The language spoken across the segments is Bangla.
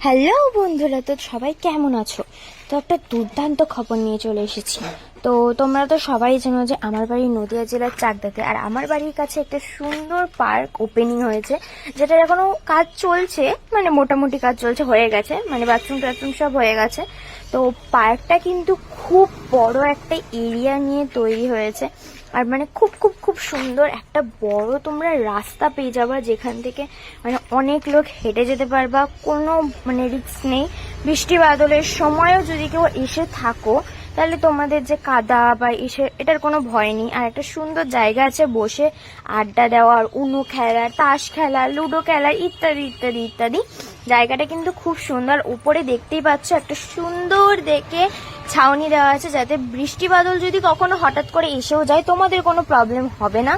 হ্যালো বন্ধুরা, তো সবাই কেমন আছো? তো একটা দুর্দান্ত খবর নিয়ে চলে এসেছি। তো তোমরা তো সবাই জানো যে আমার বাড়ি নদিয়া জেলার চাকদাতে, আর আমার বাড়ির কাছে একটা সুন্দর পার্ক ওপেনিং হয়েছে, যেটার এখনো কাজ চলছে, মানে মোটামুটি কাজ চলছে, হয়ে গেছে, মানে বাথরুম টাথরুম সব হয়ে গেছে। তো পার্কটা কিন্তু খুব বড় একটা এরিয়া নিয়ে তৈরি হয়েছে, আর মানে খুব খুব খুব সুন্দর একটা বড় তোমরা রাস্তা পেয়ে যাবা, যেখান থেকে মানে অনেক লোক হেঁটে যেতে পারবা, কোনো মানে রিস্ক নেই। বৃষ্টি বাদলের সময়ও যদি কেউ এসে থাকো, তাহলে তোমাদের যে কাদা বা এটার কোনো ভয় নেই। আর একটা সুন্দর জায়গা আছে বসে আড্ডা দেওয়ার, উনো খেলা, তাস খেলা, লুডো খেলা, ইত্যাদি ইত্যাদি ইত্যাদি। জায়গাটা কিন্তু খুব সুন্দর। উপরে দেখতেই পাচ্ছ একটা সুন্দর দেখে ছাউনি দেওয়া আছে, যাতে বৃষ্টি বাদল যদি কখনো হঠাৎ করে এসেও যায় তোমাদের কোনো প্রবলেম হবে না।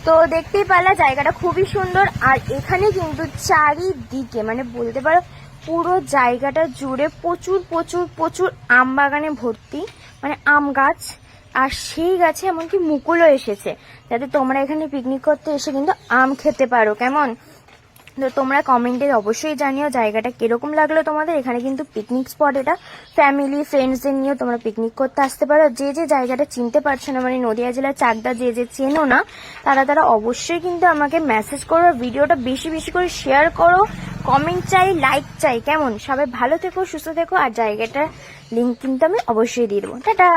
তো দেখতেই পারলা জায়গাটা খুবই সুন্দর। আর এখানে কিন্তু চারিদিকে মানে বলতে পারো পুরো জায়গাটা জুড়ে প্রচুর প্রচুর প্রচুর আম বাগানে ভর্তি, মানে আম গাছ। আর সেই গাছে এমনকি মুকুলও এসেছে, যাতে তোমরা এখানে পিকনিক করতে এসে কিন্তু আম খেতে পারো। কেমন? তো তোমরা কমেন্টে অবশ্যই জানিও জায়গাটা কিরকম লাগলো তোমাদের। এখানে কিন্তু পিকনিক স্পট, এটা ফ্যামিলি ফ্রেন্ডসদের নিয়েও তোমরা পিকনিক করতে আসতে পারো। যে যে জায়গাটা চিনতে পারছো না, মানে নদিয়া জেলার চাকদা যে যে চেনো না, তারা অবশ্যই কিন্তু আমাকে মেসেজ করো, ভিডিওটা বেশি বেশি করে শেয়ার করো, কমেন্ট চাই, লাইক চাই। কেমন? সবাই ভালো থেকো, সুস্থ থেকো। আর জায়গাটার লিঙ্ক কিন্তু আমি অবশ্যই দিয়ে দেবো। টাটা।